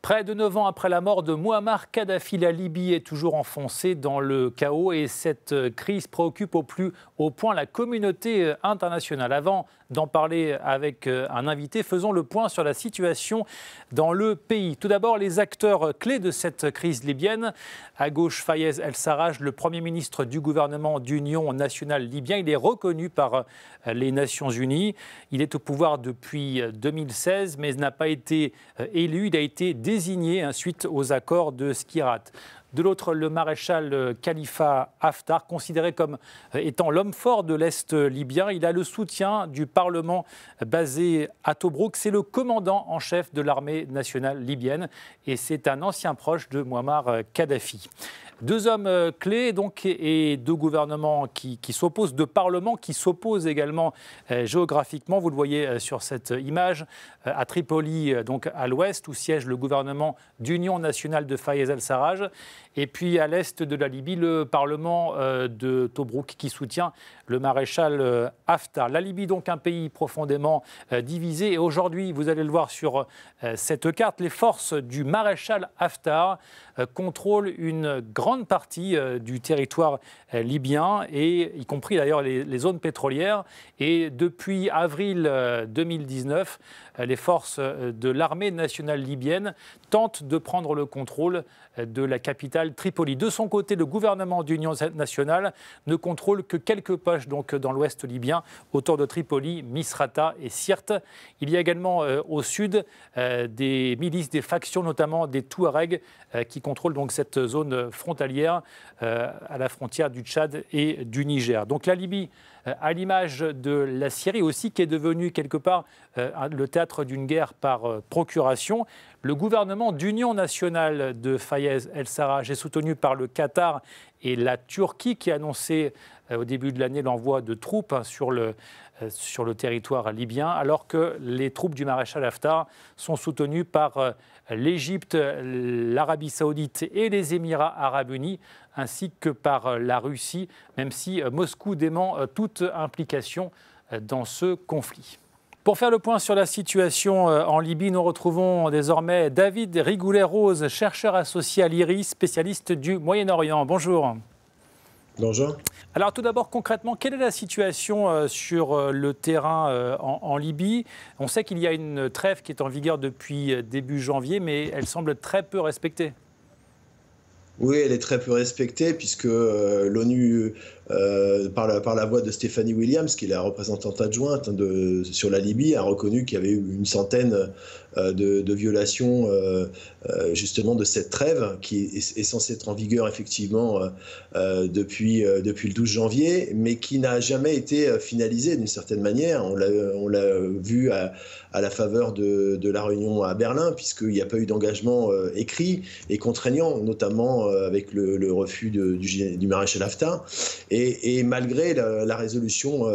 Près de 9 ans après la mort de Mouammar Kadhafi, la Libye est toujours enfoncée dans le chaos et cette crise préoccupe au plus haut point la communauté internationale. Avant d'en parler avec un invité, faisons le point sur la situation dans le pays. Tout d'abord, les acteurs clés de cette crise libyenne. À gauche, Fayez El-Sarraj, le Premier ministre du gouvernement d'union nationale libyen. Il est reconnu par les Nations Unies. Il est au pouvoir depuis 2016, mais n'a pas été élu. Il a été désigné suite aux accords de Skhirat. De l'autre, le maréchal Khalifa Haftar, considéré comme étant l'homme fort de l'Est libyen. Il a le soutien du Parlement basé à Tobrouk. C'est le commandant en chef de l'armée nationale libyenne et c'est un ancien proche de Mouammar Kadhafi. Deux hommes clés donc, et deux gouvernements qui s'opposent, deux parlements qui s'opposent également géographiquement. Vous le voyez sur cette image, à Tripoli, donc à l'ouest, où siège le gouvernement d'union nationale de Fayez El-Sarraj. Et puis à l'est de la Libye, le parlement de Tobrouk qui soutient le maréchal Haftar. La Libye, donc un pays profondément divisé. Et aujourd'hui, vous allez le voir sur cette carte, les forces du maréchal Haftar contrôlent une grande partie du territoire libyen, et y compris d'ailleurs les zones pétrolières. Et depuis avril 2019, les forces de l'armée nationale libyenne tentent de prendre le contrôle de la capitale Tripoli. De son côté, le gouvernement d'union nationale ne contrôle que quelques poches donc, dans l'ouest libyen, autour de Tripoli, Misrata et Sirte. Il y a également au sud des milices, des factions, notamment des Touaregs, qui contrôlent donc cette zone frontalière à la frontière du Tchad et du Niger. Donc la Libye, à l'image de la Syrie aussi, qui est devenue quelque part le théâtre d'une guerre par procuration. Le gouvernement d'union nationale de Fayez El-Sarraj est soutenu par le Qatar et la Turquie, qui a annoncé au début de l'année l'envoi de troupes sur le territoire libyen, alors que les troupes du maréchal Haftar sont soutenues par l'Égypte, l'Arabie saoudite et les Émirats arabes unis, ainsi que par la Russie, même si Moscou dément toute implication dans ce conflit. Pour faire le point sur la situation en Libye, nous retrouvons désormais David Rigoulet-Rose, chercheur associé à l'IRIS, spécialiste du Moyen-Orient. Bonjour. Bonjour. Alors tout d'abord, concrètement, quelle est la situation sur le terrain en Libye? On sait qu'il y a une trêve qui est en vigueur depuis début janvier, mais elle semble très peu respectée. Oui, elle est très peu respectée puisque l'ONU, par la voix de Stephanie Williams, qui est la représentante adjointe sur la Libye, a reconnu qu'il y avait eu une centaine de violations justement de cette trêve qui est censée être en vigueur effectivement depuis le 12 janvier, mais qui n'a jamais été finalisée d'une certaine manière. On l'a vu à la faveur de la réunion à Berlin, puisqu'il n'y a pas eu d'engagement écrit et contraignant, notamment avec le refus du maréchal Haftar. Et malgré la résolution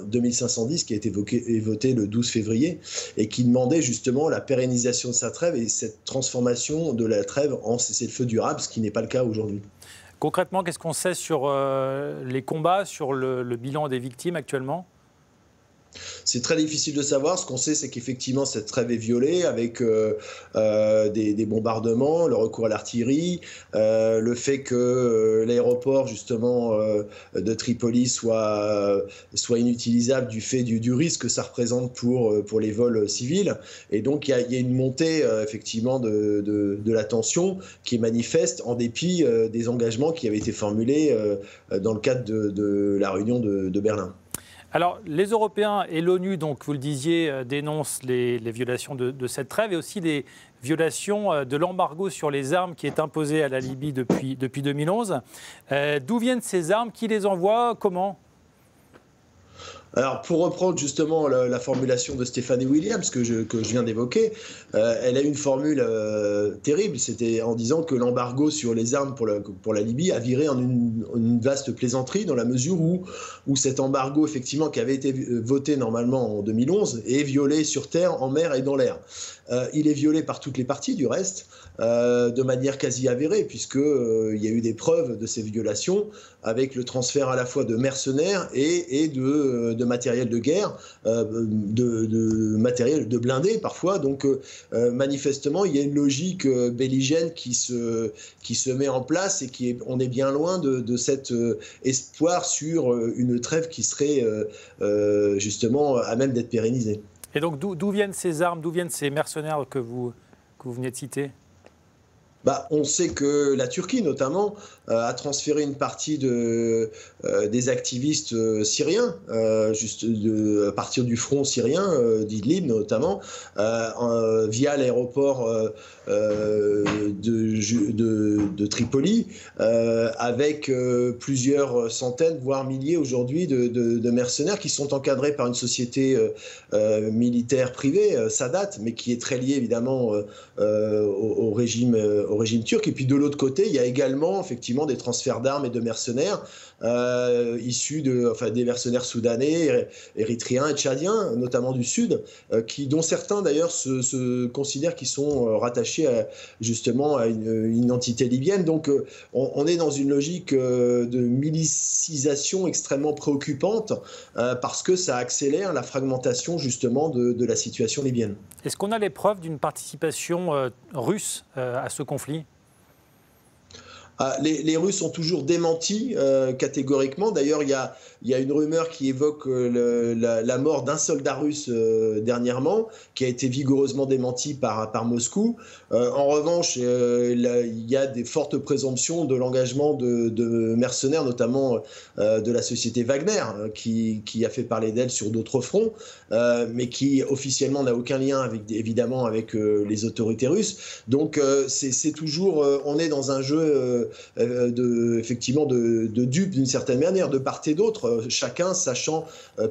2510 qui a été votée le 12 février et qui demandait justement la pérennisation de sa trêve et cette transformation de la trêve en cessez-le-feu durable, ce qui n'est pas le cas aujourd'hui. Concrètement, qu'est-ce qu'on sait sur les combats, sur le bilan des victimes actuellement ? C'est très difficile de savoir. Ce qu'on sait, c'est qu'effectivement, cette trêve est violée avec des bombardements, le recours à l'artillerie, le fait que l'aéroport justement de Tripoli soit inutilisable du fait du risque que ça représente pour les vols civils. Et donc, il y a une montée effectivement de la tension qui est manifeste en dépit des engagements qui avaient été formulés dans le cadre de la réunion de Berlin. Alors, les Européens et l'ONU, donc vous le disiez, dénoncent les violations de cette trêve et aussi les violations de l'embargo sur les armes qui est imposé à la Libye depuis 2011. D'où viennent ces armes? Qui les envoie? Comment? Alors, pour reprendre justement la formulation de Stephanie Williams que je viens d'évoquer, elle a une formule terrible, c'était en disant que l'embargo sur les armes pour la Libye a viré en une vaste plaisanterie, dans la mesure où cet embargo, effectivement, qui avait été voté normalement en 2011, est violé sur terre, en mer et dans l'air. Il est violé par toutes les parties, du reste, de manière quasi avérée, puisqu'il y a eu des preuves de ces violations, avec le transfert à la fois de mercenaires et de matériel de guerre, de matériel de blindés parfois. Donc manifestement, il y a une logique belligène qui se met en place et on est bien loin de cet espoir sur une trêve qui serait justement à même d'être pérennisée. Et donc d'où viennent ces armes, d'où viennent ces mercenaires que vous venez de citer ? On sait que la Turquie, notamment, a transféré une partie des activistes syriens, à partir du front syrien, d'Idlib notamment, via l'aéroport de Tripoli, avec plusieurs centaines, voire milliers aujourd'hui de mercenaires qui sont encadrés par une société militaire privée, Sadat, mais qui est très liée évidemment au régime turc. Et puis de l'autre côté, il y a également effectivement des transferts d'armes et de mercenaires issus des mercenaires soudanais, érythréens et tchadiens, notamment du sud, dont certains d'ailleurs se considèrent qu'ils sont rattachés justement à une entité libyenne. Donc on est dans une logique de milicisation extrêmement préoccupante parce que ça accélère la fragmentation justement de la situation libyenne. Est-ce qu'on a les preuves d'une participation russe à ce conflit ? Les Russes ont toujours démenti catégoriquement. D'ailleurs, il y a une rumeur qui évoque la mort d'un soldat russe dernièrement, qui a été vigoureusement démentie par Moscou. En revanche, il y a des fortes présomptions de l'engagement de mercenaires, notamment de la société Wagner, qui a fait parler d'elle sur d'autres fronts, mais qui officiellement n'a aucun lien évidemment avec les autorités russes. Donc c'est toujours, on est dans un jeu effectivement de dupes d'une certaine manière, de part et d'autre, chacun sachant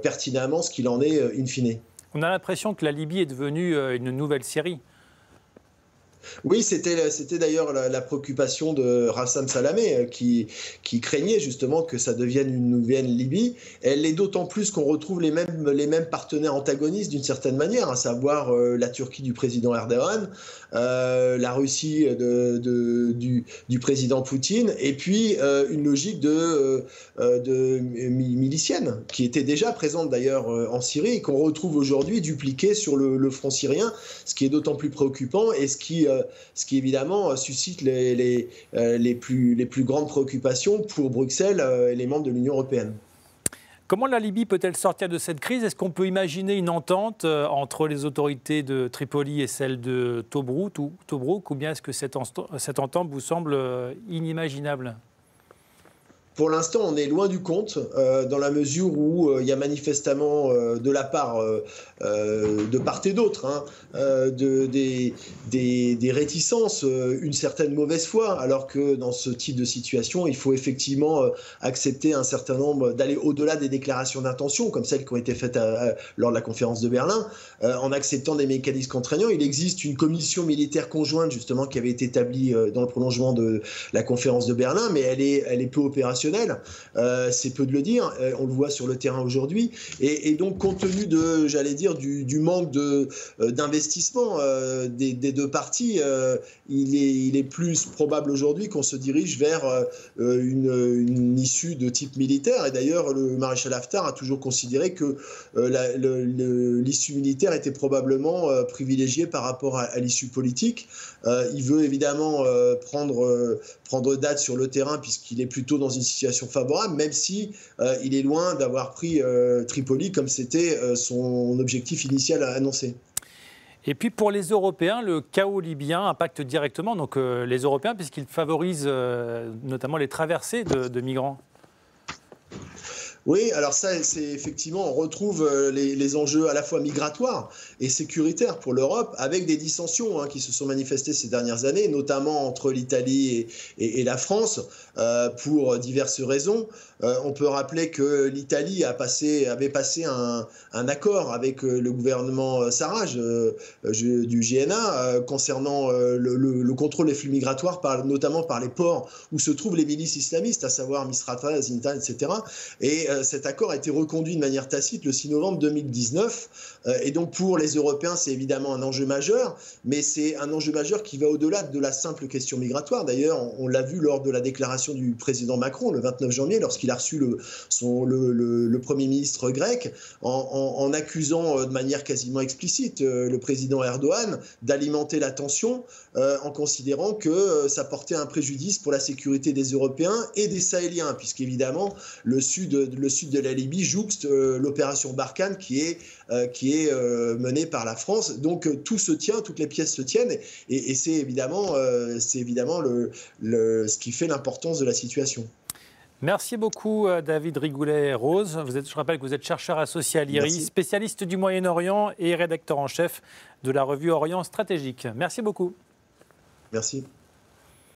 pertinemment ce qu'il en est in fine. On a l'impression que la Libye est devenue une nouvelle Syrie. Oui, c'était d'ailleurs la préoccupation de Rassam Salamé qui craignait justement que ça devienne une nouvelle Libye. Elle l'est d'autant plus qu'on retrouve les mêmes partenaires antagonistes d'une certaine manière, à savoir la Turquie du président Erdogan, la Russie du président Poutine, et puis une logique milicienne qui était déjà présente d'ailleurs en Syrie et qu'on retrouve aujourd'hui dupliquée sur le front syrien, ce qui est d'autant plus préoccupant et ce qui évidemment suscite les plus grandes préoccupations pour Bruxelles et les membres de l'Union européenne. Comment la Libye peut-elle sortir de cette crise ? Est-ce qu'on peut imaginer une entente entre les autorités de Tripoli et celles de Tobrouk, ou bien est-ce que cette entente vous semble inimaginable ? Pour l'instant, on est loin du compte, dans la mesure où il y a manifestement de la part, de part et d'autre, des réticences, une certaine mauvaise foi, alors que dans ce type de situation, il faut effectivement accepter un certain nombre, d'aller au-delà des déclarations d'intention, comme celles qui ont été faites lors de la conférence de Berlin, en acceptant des mécanismes contraignants. Il existe une commission militaire conjointe, justement, qui avait été établie dans le prolongement de la conférence de Berlin, mais elle est peu opérationnelle. C'est peu de le dire, on le voit sur le terrain aujourd'hui, et donc compte tenu du manque d'investissement des deux parties, il est plus probable aujourd'hui qu'on se dirige vers une issue de type militaire, et d'ailleurs le maréchal Haftar a toujours considéré que l'issue militaire était probablement privilégiée par rapport à l'issue politique. Il veut évidemment prendre date sur le terrain puisqu'il est plutôt dans une situation favorable, même si il est loin d'avoir pris Tripoli comme c'était son objectif initial annoncé. Et puis pour les Européens, le chaos libyen impacte directement les Européens puisqu'il favorise notamment les traversées de migrants. Oui, alors ça, c'est effectivement, on retrouve les enjeux à la fois migratoires et sécuritaires pour l'Europe, avec des dissensions qui se sont manifestées ces dernières années, notamment entre l'Italie et la France, pour diverses raisons. On peut rappeler que l'Italie avait passé un accord avec le gouvernement Sarraj du GNA concernant le contrôle des flux migratoires, notamment par les ports où se trouvent les milices islamistes, à savoir Misrata, Zintan, etc. Et cet accord a été reconduit de manière tacite le 6 novembre 2019. Et donc pour les Européens, c'est évidemment un enjeu majeur, mais c'est un enjeu majeur qui va au-delà de la simple question migratoire. D'ailleurs, on l'a vu lors de la déclaration du président Macron le 29 janvier, lorsqu'il a reçu le Premier ministre grec, en accusant de manière quasiment explicite le président Erdogan d'alimenter la tension, en considérant que ça portait un préjudice pour la sécurité des Européens et des Sahéliens, puisqu'évidemment, le sud de la Libye jouxte l'opération Barkhane qui est menée par la France. Donc tout se tient, toutes les pièces se tiennent, et c'est évidemment ce qui fait l'importance de la situation. Merci beaucoup David Rigoulet-Rose. Je rappelle que vous êtes chercheur associé à l'IRI, spécialiste du Moyen-Orient et rédacteur en chef de la revue Orient Stratégique. Merci beaucoup. Merci.